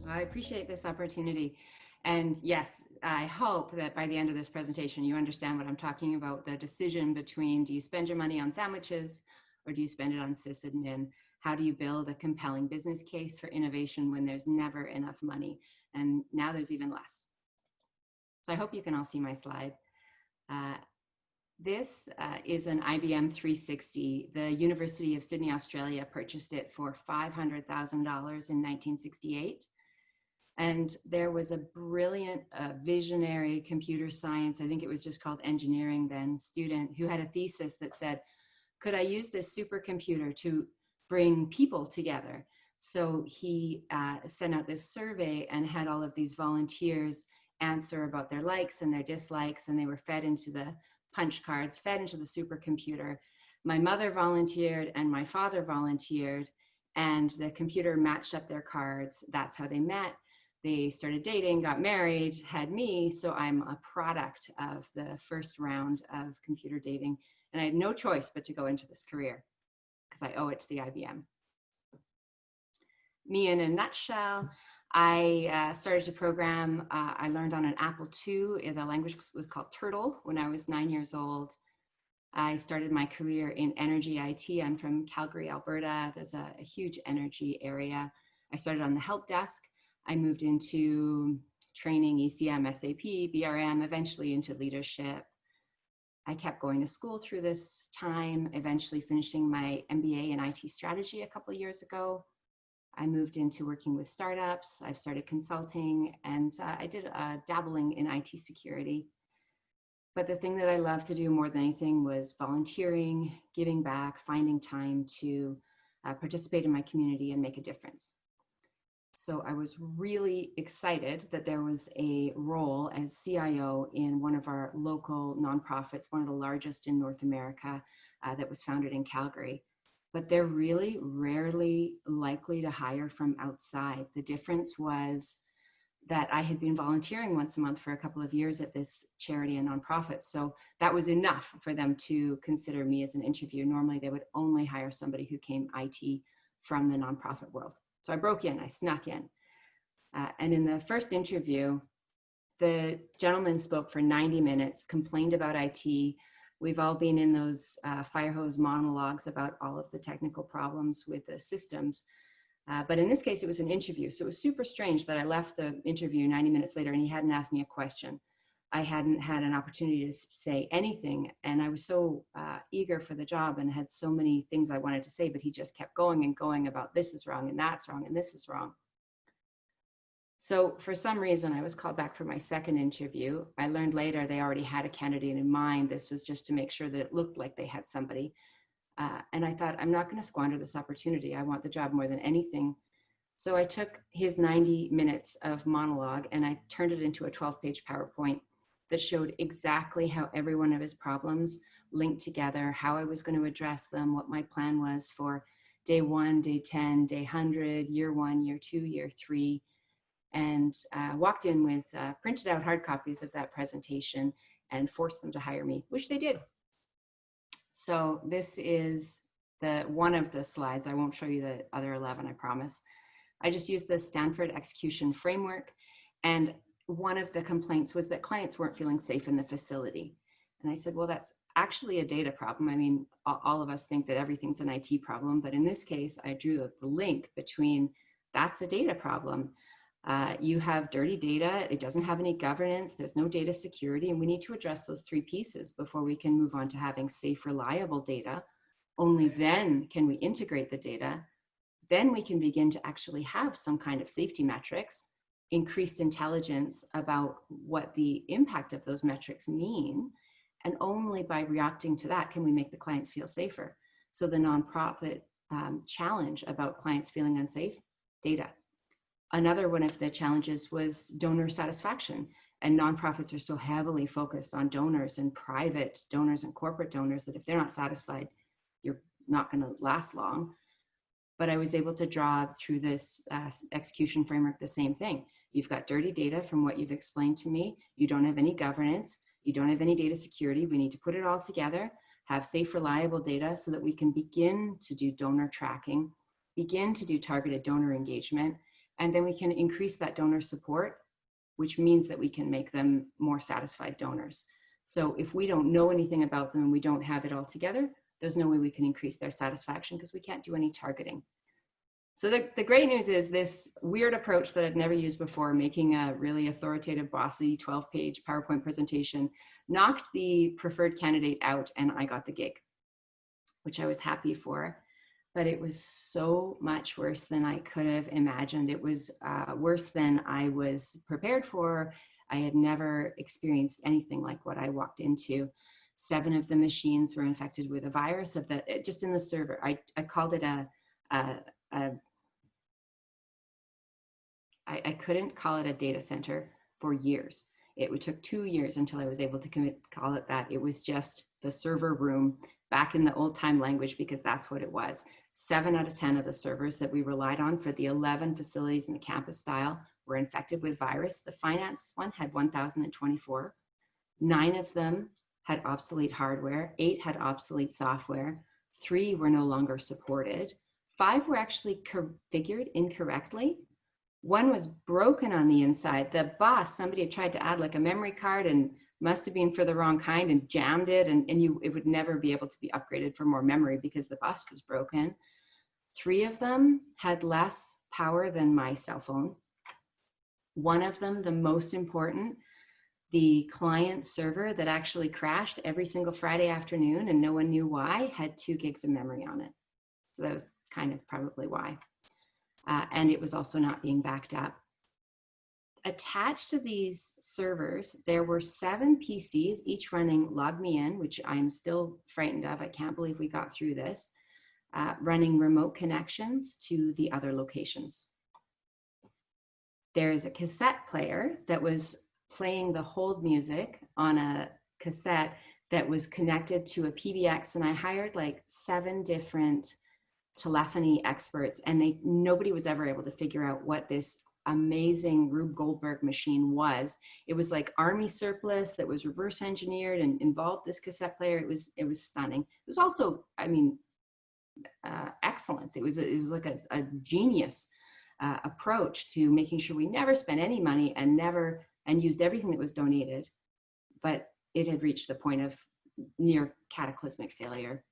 I appreciate this opportunity. And yes, I hope that by the end of this presentation, you understand what I'm talking about, the decision between, do you spend your money on sandwiches or do you spend it on SYSAdmin? How do you build a compelling business case for innovation when there's never enough money? And now there's even less. So I hope you can all see my slide. This is an IBM 360. The University of Sydney, Australia purchased it for $500,000 in 1968. And there was a brilliant visionary computer science, I think it was just called engineering then, student who had a thesis that said, could I use this supercomputer to bring people together? So he sent out this survey and had all of these volunteers answer about their likes and their dislikes, and they were fed into the punch cards, fed into the supercomputer. My mother volunteered and my father volunteered, and the computer matched up their cards. That's how they met. They started dating, got married, had me, so I'm a product of the first round of computer dating, and I had no choice but to go into this career because I owe it to the IBM. Me in a nutshell, I started to program. I learned on an Apple II. The language was called Turtle when I was 9 years old. I started my career in energy IT. I'm from Calgary, Alberta. There's a huge energy area. I started on the help desk. I moved into training, ECM, SAP, BRM, eventually into leadership. I kept going to school through this time, eventually finishing my MBA in IT strategy a couple of years ago. I moved into working with startups. I've started consulting, and I did dabbling in IT security. But the thing that I loved to do more than anything was volunteering, giving back, finding time to participate in my community and make a difference. So I was really excited that there was a role as CIO in one of our local nonprofits, one of the largest in North America, that was founded in Calgary. But they're really rarely likely to hire from outside. The difference was that I had been volunteering once a month for a couple of years at this charity and nonprofit. So that was enough for them to consider me as an interview. Normally they would only hire somebody who came IT from the nonprofit world. So I broke in, I snuck in. And in the first interview, the gentleman spoke for 90 minutes, complained about IT. We've all been in those fire hose monologues about all of the technical problems with the systems. But in this case, it was an interview. So it was super strange that I left the interview 90 minutes later and he hadn't asked me a question. I hadn't had an opportunity to say anything. And I was so eager for the job and had so many things I wanted to say, but he just kept going and going about this is wrong and that's wrong and this is wrong. So for some reason, I was called back for my second interview. I learned later they already had a candidate in mind. This was just to make sure that it looked like they had somebody. And I thought, I'm not going to squander this opportunity. I want the job more than anything. So I took his 90 minutes of monologue and I turned it into a 12-page PowerPoint that showed exactly how every one of his problems linked together, how I was going to address them, what my plan was for day 1, day 10, day 100, year 1, year 2, year 3, and walked in with printed out hard copies of that presentation and forced them to hire me, which they did. So this is one of the slides. I won't show you the other 11, I promise. I just used the Stanford execution framework, and one of the complaints was that clients weren't feeling safe in the facility. And I said, well, that's actually a data problem. I mean, all of us think that everything's an IT problem, but in this case, I drew the link between that's a data problem. You have dirty data, it doesn't have any governance, there's no data security, and we need to address those 3 pieces before we can move on to having safe, reliable data. Only then can we integrate the data. Then we can begin to actually have some kind of safety metrics, increased intelligence about what the impact of those metrics mean. And only by reacting to that can we make the clients feel safer. So the nonprofit challenge about clients feeling unsafe, data. Another one of the challenges was donor satisfaction. And nonprofits are so heavily focused on donors and private donors and corporate donors that if they're not satisfied, you're not going to last long. But I was able to draw through this execution framework the same thing. You've got dirty data from what you've explained to me. You don't have any governance. You don't have any data security. We need to put it all together, have safe, reliable data so that we can begin to do donor tracking, begin to do targeted donor engagement, And then we can increase that donor support, which means that we can make them more satisfied donors. So if we don't know anything about them and we don't have it all together, there's no way we can increase their satisfaction because we can't do any targeting. So the great news is this weird approach that I'd never used before, making a really authoritative, bossy 12-page PowerPoint presentation, knocked the preferred candidate out and I got the gig, which I was happy for. But it was so much worse than I could have imagined. It was worse than I was prepared for. I had never experienced anything like what I walked into. 7 of the machines were infected with a virus of just in the server. I called it I couldn't call it a data center for years. It took 2 years until I was able to call it that. It was just the server room back in the old time language, because that's what it was. 7 out of 10 of the servers that we relied on for the 11 facilities in the campus style were infected with virus. The finance one had 1,024. 9 of them had obsolete hardware. 8 had obsolete software. 3 were no longer supported. 5 were actually configured incorrectly. 1 was broken on the inside. The bus, somebody had tried to add like a memory card and must have been for the wrong kind and jammed it, and it would never be able to be upgraded for more memory because the bus was broken. 3 of them had less power than my cell phone. 1 of them, the most important, the client server that actually crashed every single Friday afternoon and no one knew why, had 2 gigs of memory on it. So that was kind of probably why. And it was also not being backed up. Attached to these servers, there were 7 PCs, each running LogMeIn, which I'm still frightened of. I can't believe we got through this, running remote connections to the other locations. There is a cassette player that was playing the hold music on a cassette that was connected to a PBX, and I hired like 7 different telephony experts, and nobody was ever able to figure out what this amazing Rube Goldberg machine was. It was like army surplus that was reverse engineered and involved this cassette player. It was stunning. It was also, I mean, excellence. It was like a genius approach to making sure we never spent any money and used everything that was donated, but it had reached the point of near cataclysmic failure.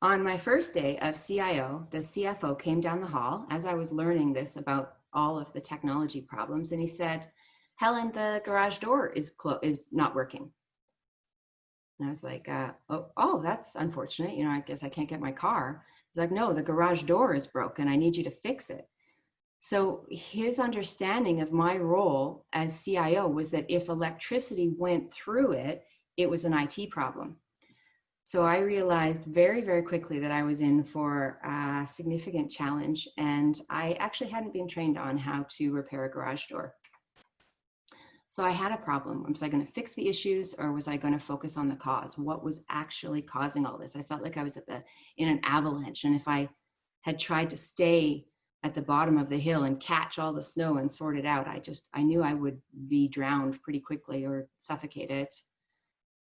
On my first day of CIO, the CFO came down the hall as I was learning this about all of the technology problems, and he said, "Helen, the garage door is not working." And I was like, oh, that's unfortunate. You know, I guess I can't get my car. He's like, "No, the garage door is broken. I need you to fix it." So his understanding of my role as CIO was that if electricity went through it, it was an IT problem. So I realized very, very quickly that I was in for a significant challenge, and I actually hadn't been trained on how to repair a garage door. So I had a problem. Was I going to fix the issues, or was I going to focus on the cause? What was actually causing all this? I felt like I was in an avalanche, and if I had tried to stay at the bottom of the hill and catch all the snow and sort it out, I knew I would be drowned pretty quickly or suffocated.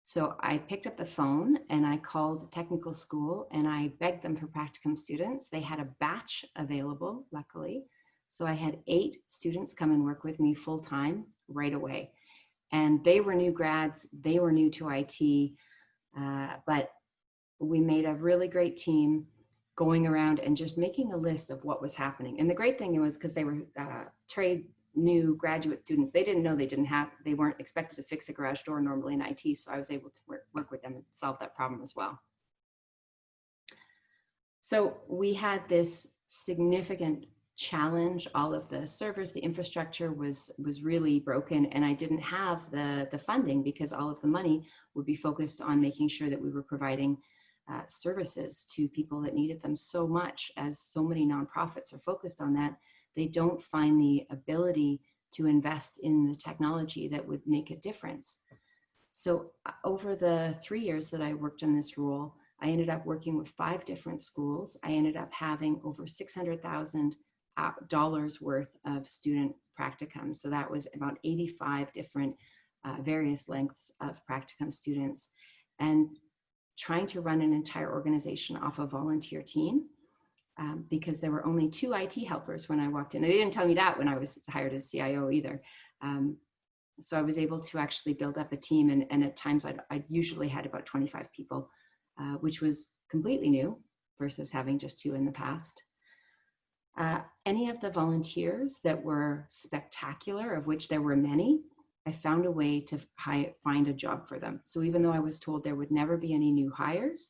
So I picked up the phone and I called a technical school and I begged them for practicum students. They had a batch available, luckily. So I had 8 students come and work with me full time right away. And they were new grads, they were new to IT, but we made a really great team going around and just making a list of what was happening. And the great thing was, because they were new graduate students, they didn't know they weren't expected to fix a garage door normally in IT, so I was able to work with them and solve that problem as well. So we had this significant challenge. All of the servers, the infrastructure was really broken, and I didn't have the funding, because all of the money would be focused on making sure that we were providing services to people that needed them so much. As so many nonprofits are focused on that, they don't find the ability to invest in the technology that would make a difference. So over the 3 years that I worked in this role, I ended up working with 5 different schools. I ended up having over $600,000 worth of student practicum. So that was about 85 different various lengths of practicum students, and trying to run an entire organization off a volunteer team. because there were only 2 IT helpers when I walked in. And they didn't tell me that when I was hired as CIO either. So I was able to actually build up a team, and at times I usually had about 25 people, which was completely new versus having just 2 in the past. Any of the volunteers that were spectacular, of which there were many, I found a way to find a job for them. So even though I was told there would never be any new hires,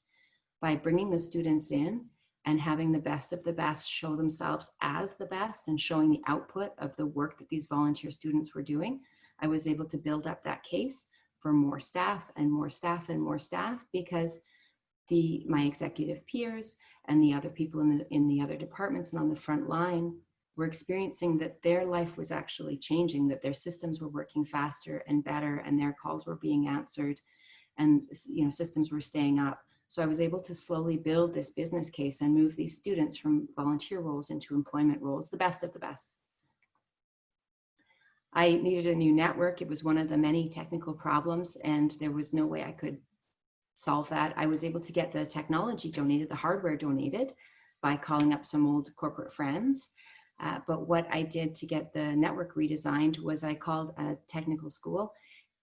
by bringing the students in and having the best of the best show themselves as the best and showing the output of the work that these volunteer students were doing, I was able to build up that case for more staff and more staff and more staff, because my executive peers and the other people in the other departments and on the front line were experiencing that their life was actually changing, that their systems were working faster and better, and their calls were being answered, and systems were staying up. So I was able to slowly build this business case and move these students from volunteer roles into employment roles, the best of the best. I needed a new network. It was one of the many technical problems, and there was no way I could solve that. I was able to get the technology donated, the hardware donated, by calling up some old corporate friends. But what I did to get the network redesigned was I called a technical school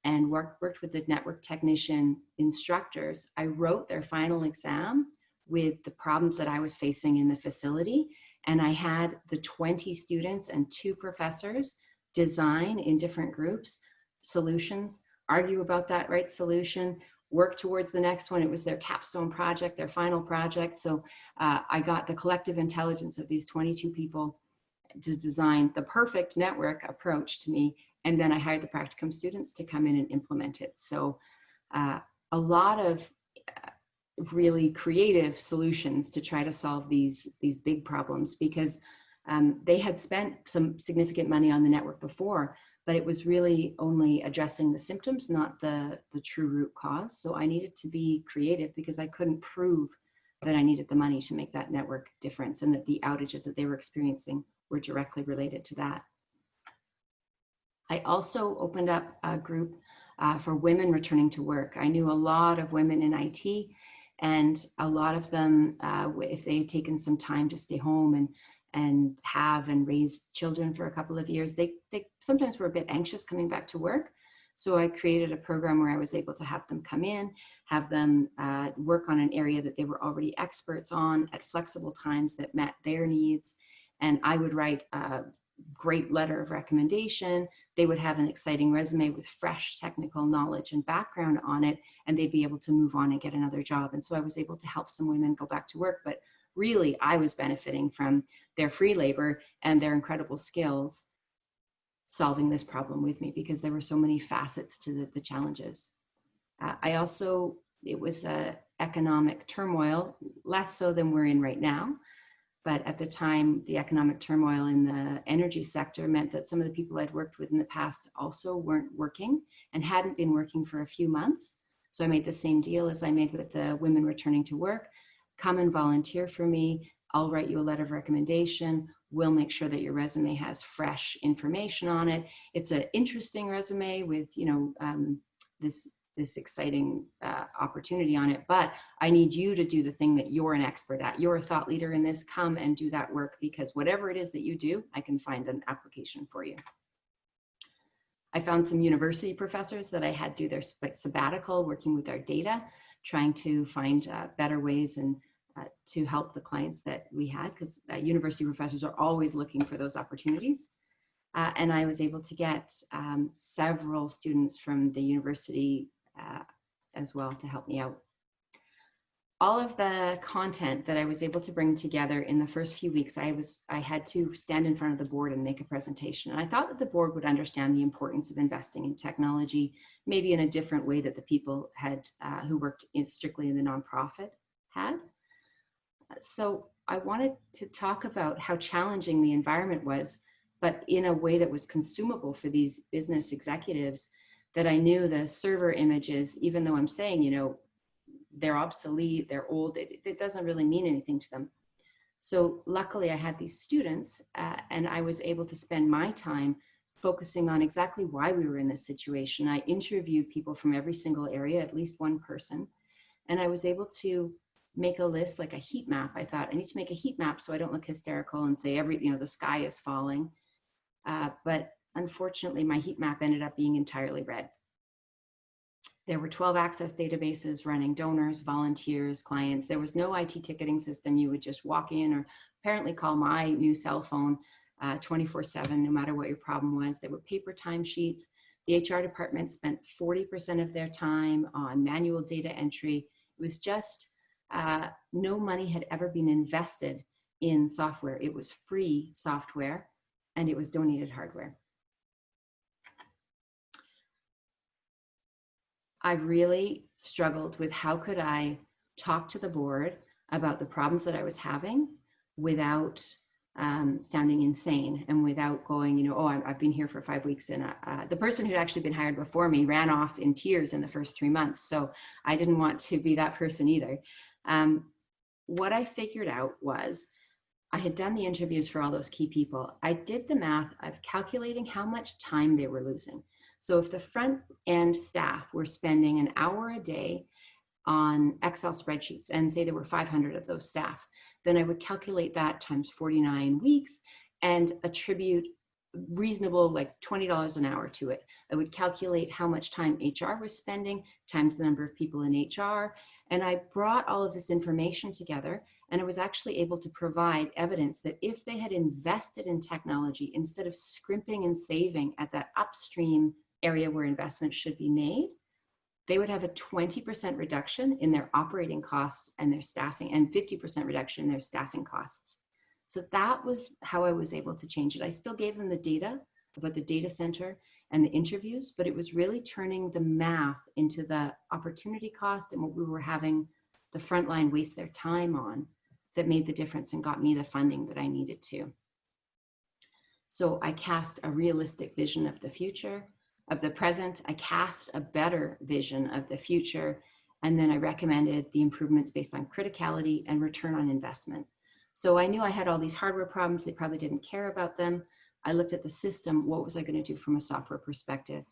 and worked with the network technician instructors. I wrote their final exam with the problems that I was facing in the facility. And I had the 20 students and 2 professors design in different groups solutions, argue about that right solution, work towards the next one. It was their capstone project, their final project. So I got the collective intelligence of these 22 people to design the perfect network approach to me. And then I hired the practicum students to come in and implement it. So a lot of really creative solutions to try to solve these big problems, because they had spent some significant money on the network before, but it was really only addressing the symptoms, not the true root cause. So I needed to be creative because I couldn't prove that I needed the money to make that network difference, and that the outages that they were experiencing were directly related to that. I also opened up a group for women returning to work. I knew a lot of women in IT, and a lot of them, if they had taken some time to stay home and raise children for a couple of years, they sometimes were a bit anxious coming back to work. So I created a program where I was able to have them come in, have them work on an area that they were already experts on at flexible times that met their needs. And I would write a great letter of recommendation. They would have an exciting resume with fresh technical knowledge and background on it, and they'd be able to move on and get another job. And so I was able to help some women go back to work, but really I was benefiting from their free labor and their incredible skills solving this problem with me, because there were so many facets to the challenges. It was economic turmoil, less so than we're in right now. But at the time, the economic turmoil in the energy sector meant that some of the people I'd worked with in the past also weren't working and hadn't been working for a few months. So I made the same deal as I made with the women returning to work. Come and volunteer for me. I'll write you a letter of recommendation. We'll make sure that your resume has fresh information on it. It's an interesting resume with, this exciting opportunity on it, but I need you to do the thing that you're an expert at. You're a thought leader in this. Come and do that work, because whatever it is that you do, I can find an application for you. I found some university professors that I had do their sabbatical working with our data, trying to find better ways and to help the clients that we had, because university professors are always looking for those opportunities. And I was able to get several students from the university as well to help me out. All of the content that I was able to bring together in the first few weeks, I had to stand in front of the board and make a presentation. And I thought that the board would understand the importance of investing in technology, maybe in a different way that the people had who worked strictly in the nonprofit had. So I wanted to talk about how challenging the environment was, but in a way that was consumable for these business executives, that I knew the server images, even though I'm saying, they're obsolete, they're old, it doesn't really mean anything to them. So luckily I had these students and I was able to spend my time focusing on exactly why we were in this situation. I interviewed people from every single area, at least one person, and I was able to make a list, like a heat map. I thought I need to make a heat map so I don't look hysterical and say the sky is falling. But unfortunately, my heat map ended up being entirely red. There were 12 access databases running donors, volunteers, clients. There was no IT ticketing system. You would just walk in or apparently call my new cell phone 24/7, no matter what your problem was. There were paper timesheets. The HR department spent 40% of their time on manual data entry. It was just, no money had ever been invested in software. It was free software and it was donated hardware. I really struggled with how could I talk to the board about the problems that I was having without sounding insane and without going, oh, I've been here for 5 weeks. And the person who'd actually been hired before me ran off in tears in the first 3 months. So I didn't want to be that person either. What I figured out was I had done the interviews for all those key people. I did the math of calculating how much time they were losing. So if the front end staff were spending an hour a day on Excel spreadsheets, and say there were 500 of those staff, then I would calculate that times 49 weeks and attribute reasonable, like $20 an hour to it. I would calculate how much time HR was spending times the number of people in HR. And I brought all of this information together, and I was actually able to provide evidence that if they had invested in technology instead of scrimping and saving at that upstream area where investment should be made, they would have a 20% reduction in their operating costs and their staffing, and 50% reduction in their staffing costs. So that was how I was able to change it. I still gave them the data about the data center and the interviews, but it was really turning the math into the opportunity cost and what we were having the frontline waste their time on that made the difference and got me the funding that I needed to. So I cast a realistic vision of the future, of the present. I cast a better vision of the future, and then I recommended the improvements based on criticality and return on investment. So I knew I had all these hardware problems. They probably didn't care about them. I looked at the system. What was I going to do from a software perspective?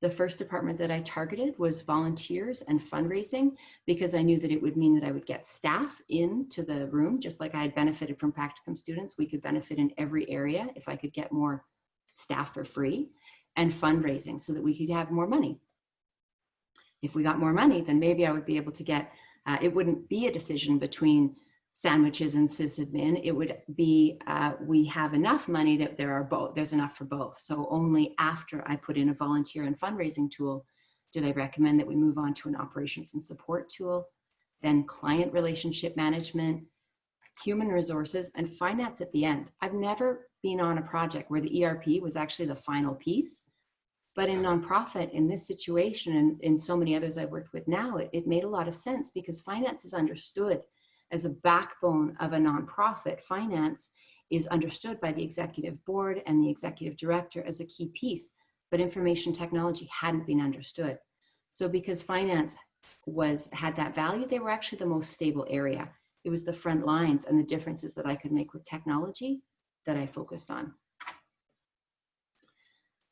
The first department that I targeted was volunteers and fundraising, because I knew that it would mean that I would get staff into the room, just like I had benefited from practicum students. We could benefit in every area if I could get more staff for free, and fundraising so that we could have more money. If we got more money, then maybe I would be able to get, it wouldn't be a decision between sandwiches and SYSAdmin. It would be, we have enough money that there's enough for both. So only after I put in a volunteer and fundraising tool did I recommend that we move on to an operations and support tool, then client relationship management, human resources, and finance at the end. I've never been on a project where the ERP was actually the final piece, but in nonprofit, in this situation, and in so many others I've worked with now, it made a lot of sense because finance is understood as a backbone of a nonprofit. Finance is understood by the executive board and the executive director as a key piece, but information technology hadn't been understood. So because finance had that value, they were actually the most stable area. It was the front lines and the differences that I could make with technology that I focused on.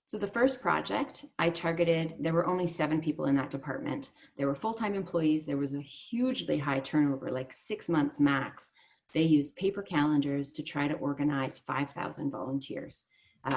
So the first project I targeted, there were only 7 people in that department. There were full-time employees. There was a hugely high turnover, like 6 months max. They used paper calendars to try to organize 5,000 volunteers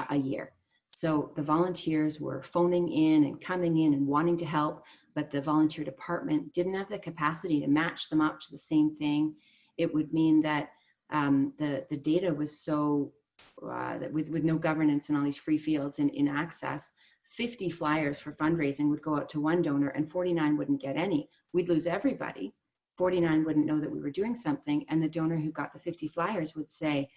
a year. So the volunteers were phoning in and coming in and wanting to help, but the volunteer department didn't have the capacity to match them up to the same thing. It would mean that the data was so, that with no governance and all these free fields in access, 50 flyers for fundraising would go out to one donor and 49 wouldn't get any. We'd lose everybody. 49 wouldn't know that we were doing something, and the donor who got the 50 flyers would say,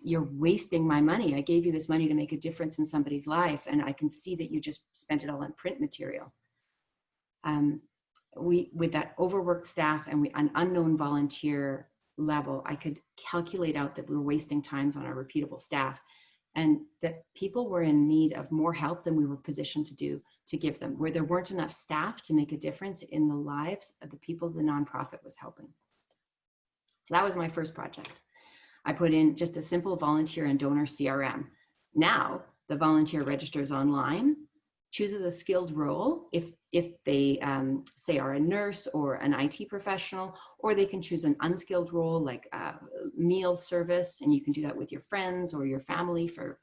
you're wasting my money. I gave you this money to make a difference in somebody's life, and I can see that you just spent it all on print material. With that overworked staff and an unknown volunteer level, I could calculate out that we were wasting times on our repeatable staff, and that people were in need of more help than we were positioned to give them, where there weren't enough staff to make a difference in the lives of the people the nonprofit was helping. So that was my first project. I put in just a simple volunteer and donor CRM. Now the volunteer registers online. chooses a skilled role, if they say are a nurse or an IT professional, or they can choose an unskilled role like meal service, and you can do that with your friends or your family for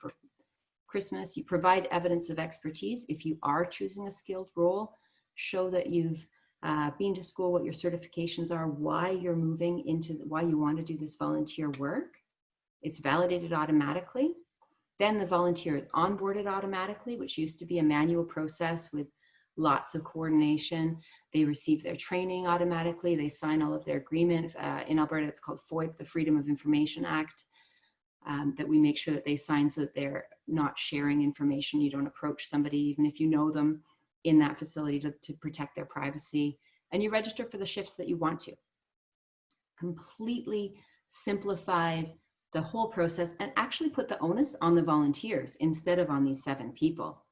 Christmas. You provide evidence of expertise. If you are choosing a skilled role, show that you've been to school, what your certifications are, why you're moving into, why you want to do this volunteer work. It's validated automatically. Then the volunteer is onboarded automatically, which used to be a manual process with lots of coordination. They receive their training automatically. They sign all of their agreement. In Alberta, it's called FOIP, the Freedom of Information Act, that we make sure that they sign so that they're not sharing information. You don't approach somebody, even if you know them, in that facility to protect their privacy. And you register for the shifts that you want to. Completely simplified the whole process and actually put the onus on the volunteers instead of on these 7 people.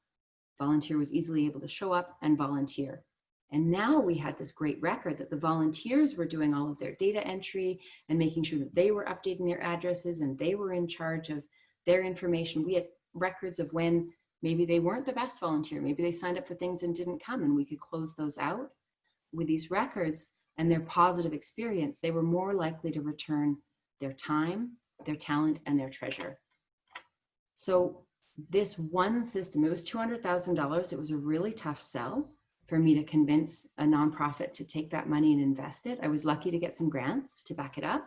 Volunteer was easily able to show up and volunteer. And now we had this great record that the volunteers were doing all of their data entry and making sure that they were updating their addresses and they were in charge of their information. We had records of when maybe they weren't the best volunteer, maybe they signed up for things and didn't come, and we could close those out. With these records and their positive experience, they were more likely to return their time, their talent, and their treasure. So this one system, it was $200,000. It was a really tough sell for me to convince a nonprofit to take that money and invest it. I was lucky to get some grants to back it up,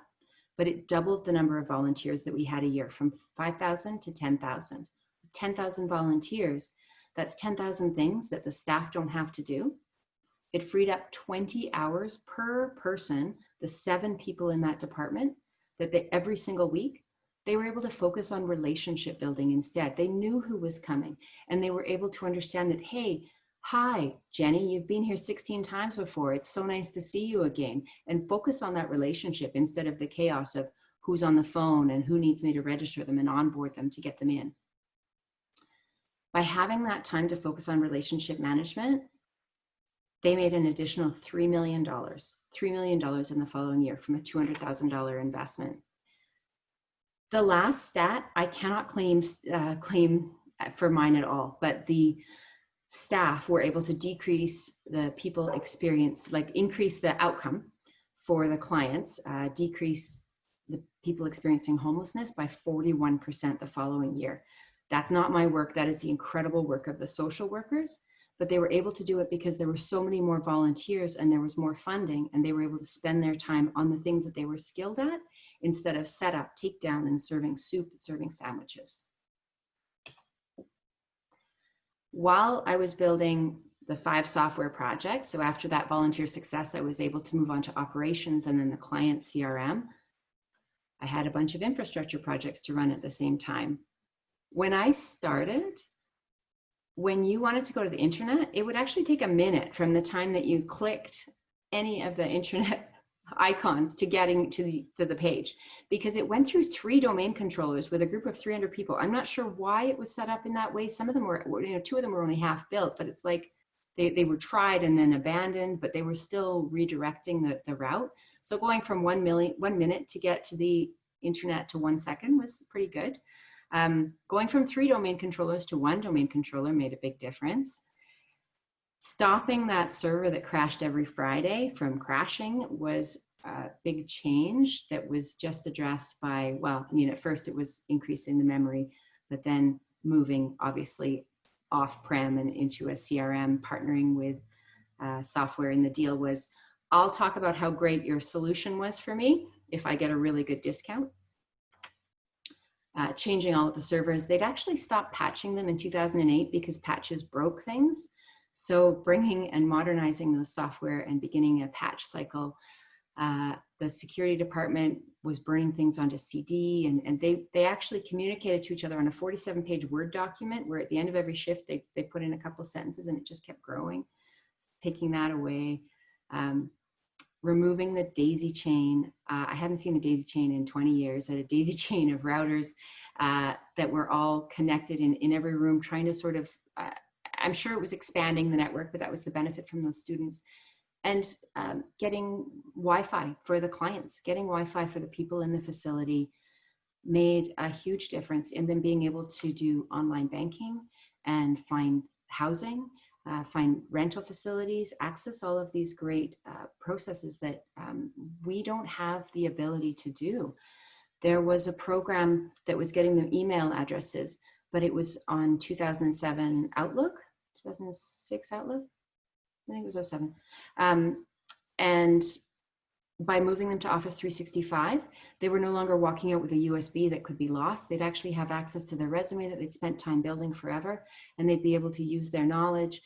but it doubled the number of volunteers that we had a year, from 5,000 to 10,000. 10,000 volunteers, that's 10,000 things that the staff don't have to do. It freed up 20 hours per person, the 7 people in that department, that they, every single week, they were able to focus on relationship building instead. They knew who was coming, and they were able to understand that, hey, hi, Jenny, you've been here 16 times before. It's so nice to see you again. And focus on that relationship instead of the chaos of who's on the phone and who needs me to register them and onboard them to get them in. By having that time to focus on relationship management, they made an additional $3 million in the following year from a $200,000 investment. The last stat, I cannot claim for mine at all, but the staff were able to decrease the people experience, like increase the outcome for the clients, decrease the people experiencing homelessness by 41% the following year. That's not my work. That is the incredible work of the social workers, but they were able to do it because there were so many more volunteers and there was more funding, and they were able to spend their time on the things that they were skilled at instead of set up, take down, and serving soup, serving sandwiches. While I was building the 5 software projects, so after that volunteer success, I was able to move on to operations and then the client CRM. I had a bunch of infrastructure projects to run at the same time. When I started, when you wanted to go to the internet, it would actually take a minute from the time that you clicked any of the internet icons to getting to the page, because it went through 3 domain controllers with a group of 300 people. I'm not sure why it was set up in that way. Some of them were, 2 of them were only half built, but it's like they were tried and then abandoned, but they were still redirecting the route. So going from 1 minute to get to the internet to 1 second was pretty good. Going from 3 domain controllers to 1 domain controller made a big difference. Stopping that server that crashed every Friday from crashing was a big change that was just addressed by, well, I mean, at first it was increasing the memory, but then moving obviously off-prem and into a CRM, partnering with software. And the deal was, I'll talk about how great your solution was for me if I get a really good discount. Changing all of the servers. They'd actually stopped patching them in 2008 because patches broke things. So bringing and modernizing those software and beginning a patch cycle. The security department was burning things onto CD, and they actually communicated to each other on a 47-page Word document where at the end of every shift, they put in a couple of sentences and it just kept growing. Taking that away. Removing the daisy chain. I hadn't seen a daisy chain in 20 years. I had a daisy chain of routers that were all connected in every room, trying to sort of, I'm sure it was expanding the network, but that was the benefit from those students. And getting Wi-Fi for the clients, getting Wi-Fi for the people in the facility made a huge difference in them being able to do online banking and find housing, find rental facilities, access all of these great processes that we don't have the ability to do. There was a program that was getting them email addresses, but it was on 2007 Outlook, 2006 Outlook, I think it was 07. And by moving them to Office 365, they were no longer walking out with a USB that could be lost. They'd actually have access to their resume that they'd spent time building forever, and they'd be able to use their knowledge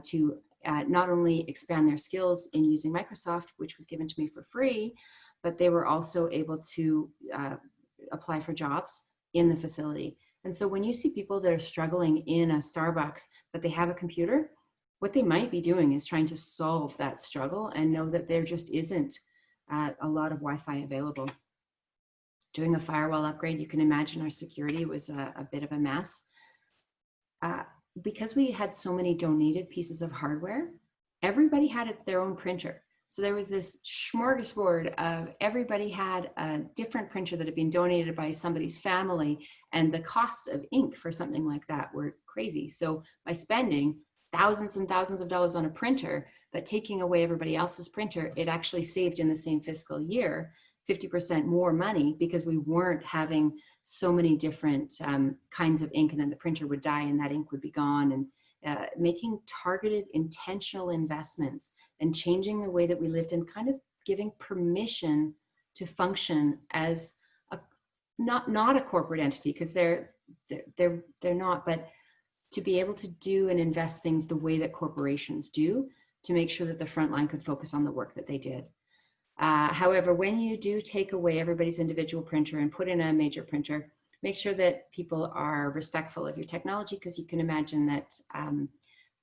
to not only expand their skills in using Microsoft, which was given to me for free, but they were also able to apply for jobs in the facility. And so when you see people that are struggling in a Starbucks, but they have a computer, what they might be doing is trying to solve that struggle and know that there just isn't a lot of Wi-Fi available. Doing a firewall upgrade, you can imagine our security was a bit of a mess. Because we had so many donated pieces of hardware, everybody had their own printer. So there was this smorgasbord of everybody had a different printer that had been donated by somebody's family, and the costs of ink for something like that were crazy. So by spending thousands and thousands of dollars on a printer, but taking away everybody else's printer, it actually saved in the same fiscal year 50% more money, because we weren't having so many different kinds of ink, and then the printer would die and that ink would be gone. And making targeted, intentional investments and changing the way that we lived, and kind of giving permission to function as a not a corporate entity, because they're not, but to be able to do and invest things the way that corporations do, to make sure that the front line could focus on the work that they did. However, when you do take away everybody's individual printer and put in a major printer, make sure that people are respectful of your technology, because you can imagine that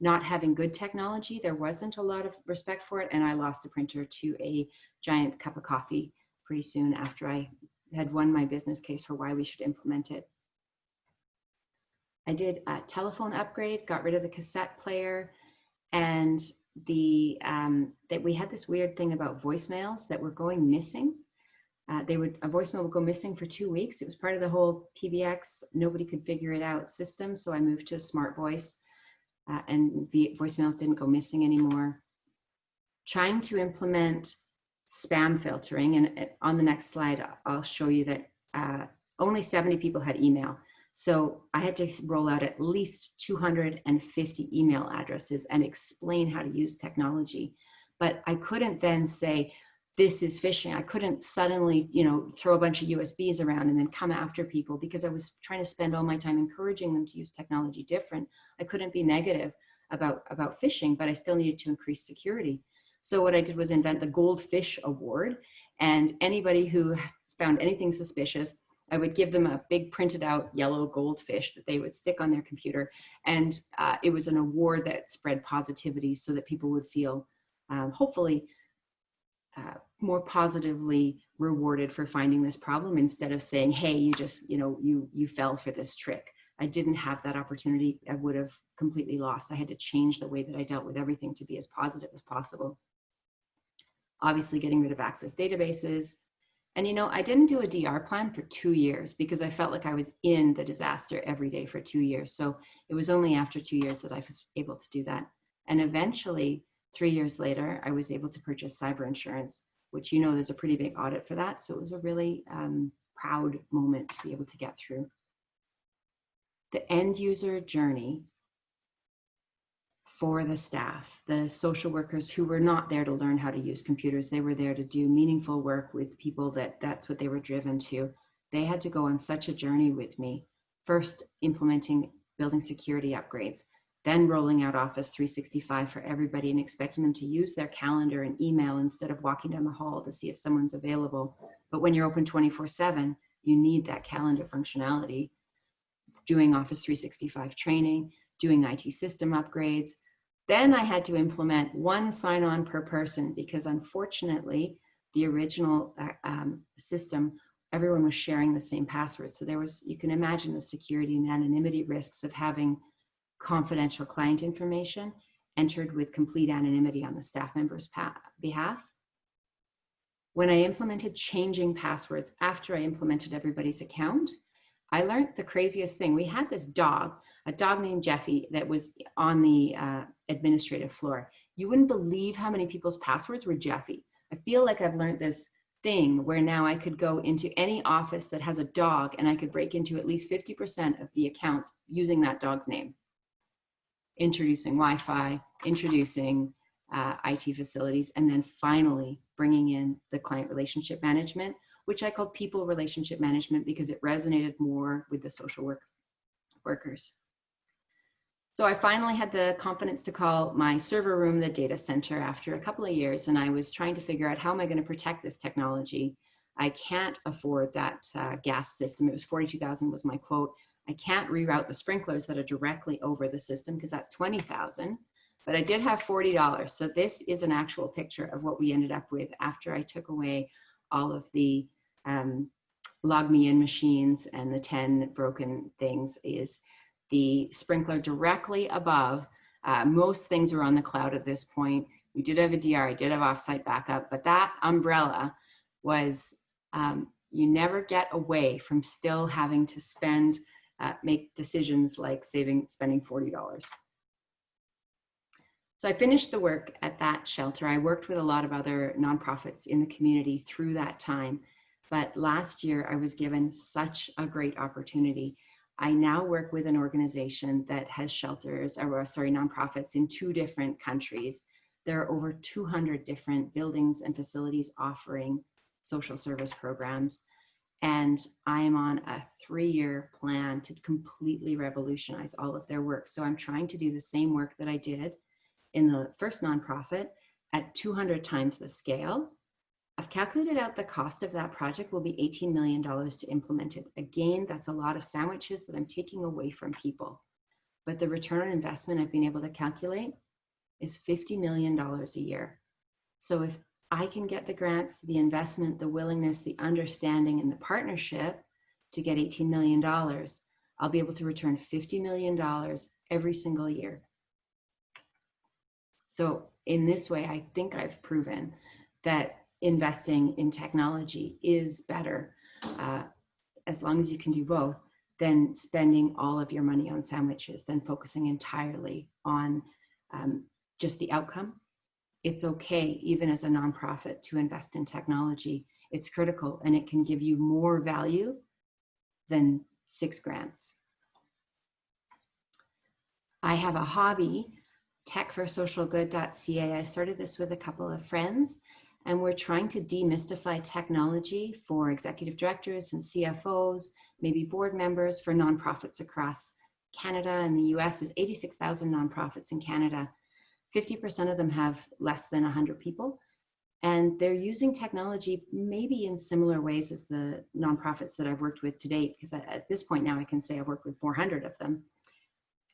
not having good technology, there wasn't a lot of respect for it. And I lost the printer to a giant cup of coffee pretty soon after I had won my business case for why we should implement it. I did a telephone upgrade, got rid of the cassette player, and that we had this weird thing about voicemails that were going missing. A voicemail would go missing for 2 weeks. It was part of the whole PBX, nobody could figure it out system. So I moved to Smart Voice, and voicemails didn't go missing anymore. Trying to implement spam filtering, and on the next slide, I'll show you that only 70 people had email. So I had to roll out at least 250 email addresses and explain how to use technology. But I couldn't then say, this is phishing. I couldn't suddenly, throw a bunch of USBs around and then come after people, because I was trying to spend all my time encouraging them to use technology different. I couldn't be negative about phishing, but I still needed to increase security. So what I did was invent the Goldfish Award, and anybody who found anything suspicious, I would give them a big printed out yellow goldfish that they would stick on their computer. And it was an award that spread positivity, so that people would feel hopefully more positively rewarded for finding this problem, instead of saying, hey, you just, you fell for this trick. I didn't have that opportunity. I would have completely lost. I had to change the way that I dealt with everything to be as positive as possible. Obviously getting rid of access databases. And I didn't do a DR plan for 2 years, because I felt like I was in the disaster every day for 2 years. So it was only after 2 years that I was able to do that. And eventually, 3 years later, I was able to purchase cyber insurance, which there's a pretty big audit for that. So it was a really proud moment to be able to get through. The end user journey for the staff, the social workers who were not there to learn how to use computers. They were there to do meaningful work with people that's what they were driven to. They had to go on such a journey with me, first implementing building security upgrades, then rolling out Office 365 for everybody and expecting them to use their calendar and email instead of walking down the hall to see if someone's available. But when you're open 24/7, you need that calendar functionality. Doing Office 365 training, doing IT system upgrades. Then I had to implement one sign-on per person, because unfortunately, the original system, everyone was sharing the same password. So you can imagine the security and anonymity risks of having confidential client information entered with complete anonymity on the staff member's behalf. When I implemented changing passwords after I implemented everybody's account, I learned the craziest thing. We had this dog, a dog named Jeffy, that was on the administrative floor. You wouldn't believe how many people's passwords were Jeffy. I feel like I've learned this thing where now I could go into any office that has a dog and I could break into at least 50% of the accounts using that dog's name. Introducing Wi-Fi, introducing IT facilities, and then finally bringing in the client relationship management, which I called people relationship management because it resonated more with the social workers. So I finally had the confidence to call my server room the data center after a couple of years, and I was trying to figure out how am I going to protect this technology. I can't afford that gas system. It was $42,000 was my quote. I can't reroute the sprinklers that are directly over the system because that's $20,000. But I did have $40. So this is an actual picture of what we ended up with after I took away all of the log me in machines and the 10 broken things. Is the sprinkler directly above. Most things are on the cloud at this point. We did have a DR, I did have offsite backup, but that umbrella was, you never get away from still having to spend, make decisions like spending $40. So I finished the work at that shelter. I worked with a lot of other nonprofits in the community through that time. But last year I was given such a great opportunity. I now work with an organization that has shelters, nonprofits in 2 different countries. There are over 200 different buildings and facilities offering social service programs. And I am on a 3-year plan to completely revolutionize all of their work. So I'm trying to do the same work that I did in the first nonprofit at 200 times the scale. I've calculated out the cost of that project will be $18 million to implement it. Again, that's a lot of sandwiches that I'm taking away from people. But the return on investment I've been able to calculate is $50 million a year. So if I can get the grants, the investment, the willingness, the understanding, and the partnership to get $18 million, I'll be able to return $50 million every single year. So in this way, I think I've proven that investing in technology is better, as long as you can do both, than spending all of your money on sandwiches, than focusing entirely on just the outcome. It's okay, even as a nonprofit, to invest in technology. It's critical, and it can give you more value than 6 grants. I have a hobby, techforsocialgood.ca. I started this with a couple of friends, and we're trying to demystify technology for executive directors and CFOs, maybe board members, for nonprofits across Canada and the US. There's 86,000 nonprofits in Canada. 50% of them have less than 100 people. And they're using technology maybe in similar ways as the nonprofits that I've worked with to date, because at this point now I can say I've worked with 400 of them.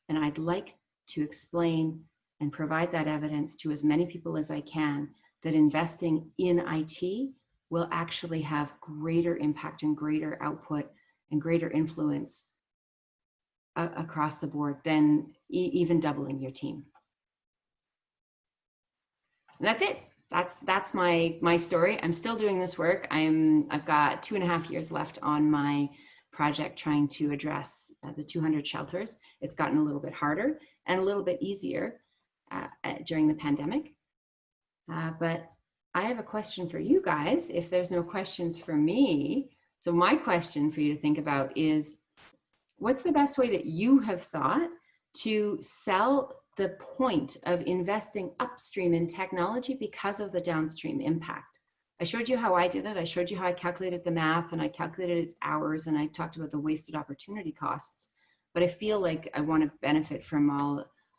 And I'd like to explain and provide that evidence to as many people as I can that investing in IT will actually have greater impact and greater output and greater influence across the board than even doubling your team. And that's it. That's my story. I'm still doing this work. I've got 2.5 years left on my project trying to address the 200 shelters. It's gotten a little bit harder and a little bit easier during the pandemic. But I have a question for you guys, if there's no questions for me. So my question for you to think about is, what's the best way that you have thought to sell the point of investing upstream in technology because of the downstream impact? I showed you how I did it. I showed you how I calculated the math, and I calculated hours, and I talked about the wasted opportunity costs. But I feel like I want to benefit from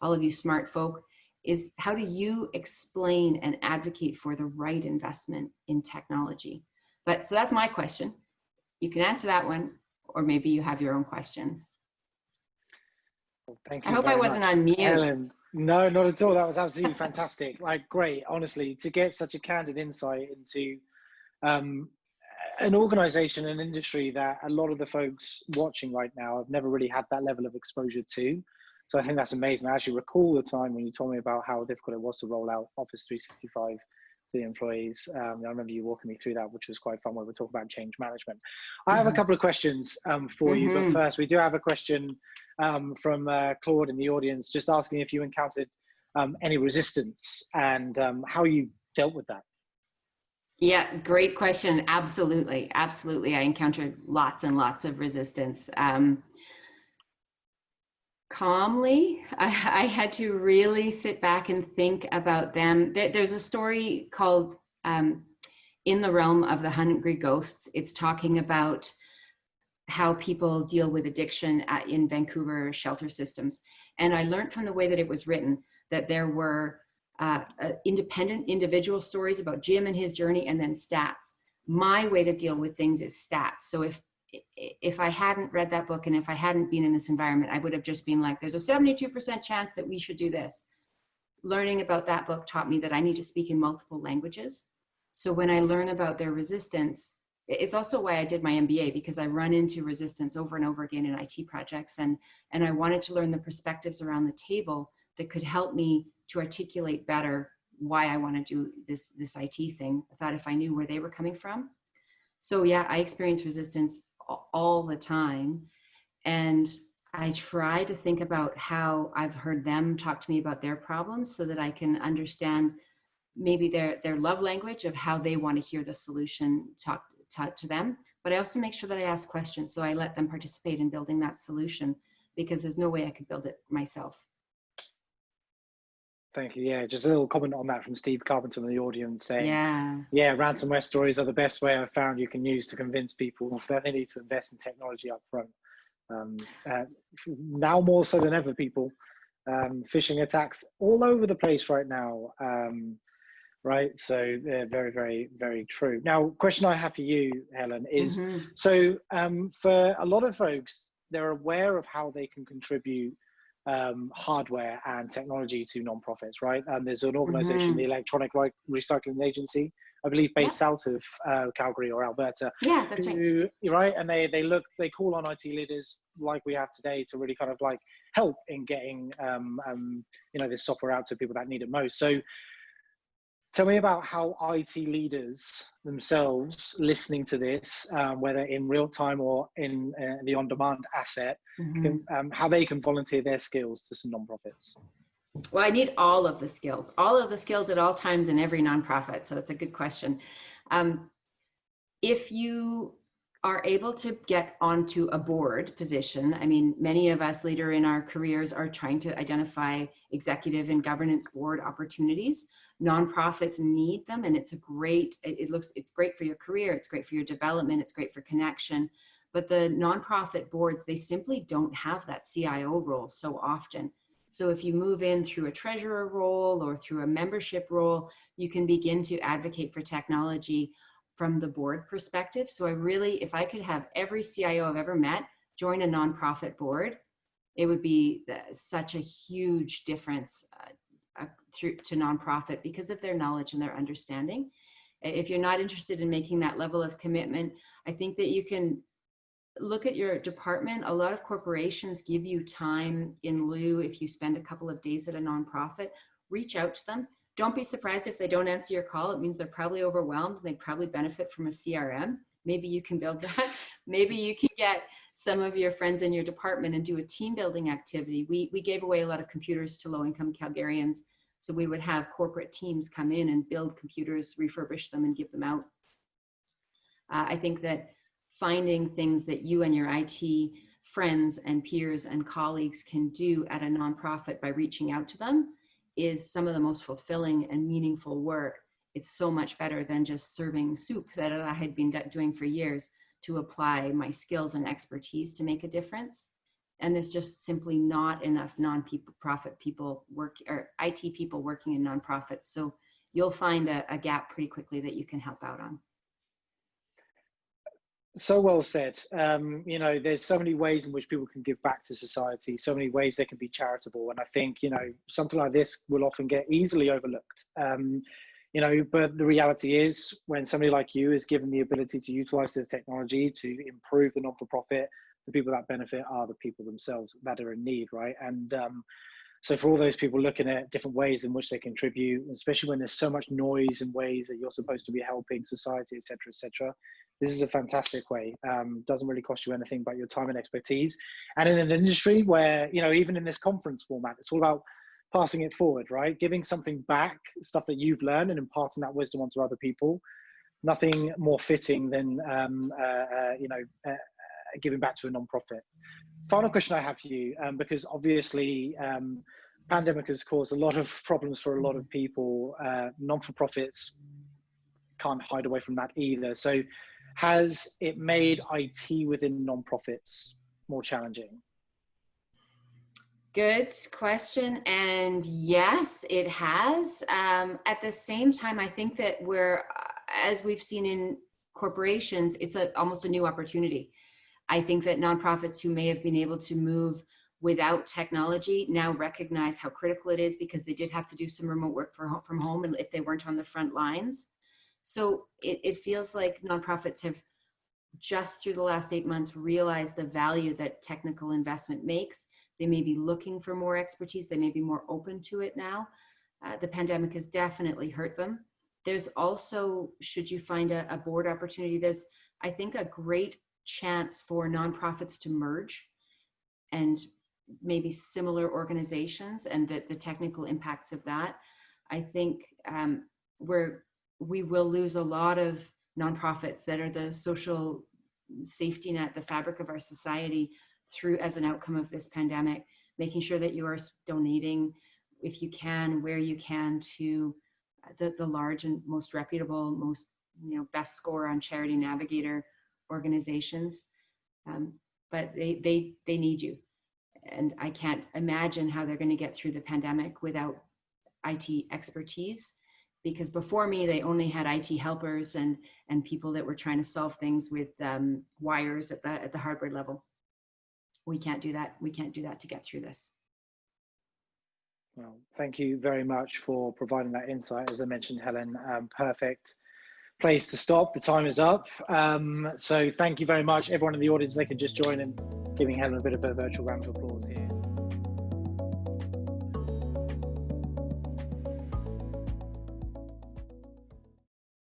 all of you smart folk. Is how do you explain and advocate for the right investment in technology? So that's my question. You can answer that one, or maybe you have your own questions. Well, thank you. I hope I wasn't on mute. Helen, no, not at all. That was absolutely fantastic. Like, great, honestly, to get such a candid insight into an organization, an industry that a lot of the folks watching right now have never really had that level of exposure to. So I think that's amazing. I actually recall the time when you told me about how difficult it was to roll out Office 365 the employees. I remember you walking me through that, which was quite fun when we talk about change management. I have a Mhm. couple of questions for you, but Mhm. first we do have a question from Claude in the audience, just asking if you encountered any resistance and how you dealt with that. Yeah, great question. Absolutely. Absolutely. I encountered lots and lots of resistance. Calmly, I had to really sit back and think about them. There's a story called In the Realm of the Hungry Ghosts. It's talking about how people deal with addiction in Vancouver shelter systems. And I learned from the way that it was written that there were independent individual stories about Jim and his journey, and then stats. My way to deal with things is stats. So if I hadn't read that book and if I hadn't been in this environment, I would have just been like, there's a 72% chance that we should do this. Learning about that book taught me that I need to speak in multiple languages. So when I learn about their resistance, it's also why I did my MBA, because I run into resistance over and over again in IT projects. And I wanted to learn the perspectives around the table that could help me to articulate better why I want to do this IT thing. I thought if I knew where they were coming from. So yeah, I experience resistance all the time. And I try to think about how I've heard them talk to me about their problems so that I can understand maybe their love language of how they want to hear the solution talk to them. But I also make sure that I ask questions, so I let them participate in building that solution, because there's no way I could build it myself. Thank you. Yeah, just a little comment on that from Steve Carpenter in the audience saying, Yeah. yeah, ransomware stories are the best way I've found you can use to convince people that they need to invest in technology up front. Now more so than ever, people, phishing attacks all over the place right now. Right, so they're very, very, very true. Now, question I have for you, Helen, is so for a lot of folks, they're aware of how they can contribute hardware and technology to nonprofits, right? And there's an organization, the Electronic Recycling Agency, I believe, based out of Calgary or Alberta. Yeah, that's right. Right, and they call on IT leaders like we have today to really kind of like help in getting this software out to people that need it most. So tell me about how IT leaders themselves listening to this, whether in real time or in the on-demand asset, how they can volunteer their skills to some nonprofits. Well, I need all of the skills at all times in every nonprofit. So that's a good question. If you are able to get onto a board position, I mean, many of us later in our careers are trying to identify executive and governance board opportunities. Nonprofits need them, and it's great for your career, it's great for your development, it's great for connection. But the nonprofit boards, they simply don't have that CIO role so often. So if you move in through a treasurer role or through a membership role, you can begin to advocate for technology from the board perspective. So if I could have every CIO I've ever met join a nonprofit board, it would be such a huge difference to nonprofit because of their knowledge and their understanding. If you're not interested in making that level of commitment, I think that you can look at your department. A lot of corporations give you time in lieu if you spend a couple of days at a nonprofit. Reach out to them. Don't be surprised if they don't answer your call. It means they're probably overwhelmed. They probably benefit from a CRM. Maybe you can build that. Maybe you can get some of your friends in your department and do a team building activity. We gave away a lot of computers to low-income Calgarians. So we would have corporate teams come in and build computers, refurbish them, and give them out. I think that finding things that you and your IT friends and peers and colleagues can do at a nonprofit by reaching out to them is some of the most fulfilling and meaningful work. It's so much better than just serving soup that I had been doing for years to apply my skills and expertise to make a difference. And there's just simply not enough non-profit people or IT people working in nonprofits. So you'll find a gap pretty quickly that you can help out on. So well said. There's so many ways in which people can give back to society, so many ways they can be charitable. And I think, something like this will often get easily overlooked. But the reality is when somebody like you is given the ability to utilize this technology to improve the non-for-profit, the people that benefit are the people themselves that are in need, right? And So for all those people looking at different ways in which they contribute, especially when there's so much noise in ways that you're supposed to be helping society, et cetera, this is a fantastic way. Doesn't really cost you anything but your time and expertise. And in an industry where, you know, even in this conference format, it's all about passing it forward, right? Giving something back, stuff that you've learned, and imparting that wisdom onto other people. Nothing more fitting than, giving back to a nonprofit. Final question I have for you, because obviously pandemic has caused a lot of problems for a lot of people. Non-for-profits can't hide away from that either. So has it made IT within nonprofits more challenging? Good question. And yes, it has. At the same time, I think that as we've seen in corporations, it's almost a new opportunity. I think that nonprofits who may have been able to move without technology now recognize how critical it is, because they did have to do some remote work from home, and if they weren't on the front lines. So it feels like nonprofits have just through the last 8 months realized the value that technical investment makes. They may be looking for more expertise. They may be more open to it now. The pandemic has definitely hurt them. There's also, should you find a board opportunity, there's, I think, a great chance for nonprofits to merge and maybe similar organizations, and the technical impacts of that. I think we will lose a lot of nonprofits that are the social safety net, the fabric of our society, through as an outcome of this pandemic, making sure that you are donating, if you can, where you can, to the large and most reputable, most, best score on Charity Navigator organizations. But they need you. And I can't imagine how they're going to get through the pandemic without IT expertise, because before me, they only had IT helpers and people that were trying to solve things with wires at the hardware level. We can't do that. We can't do that to get through this. Well, thank you very much for providing that insight. As I mentioned, Helen, perfect place to stop. The time is up. So thank you very much. Everyone in the audience, they can just join in giving Helen a bit of a virtual round of applause here.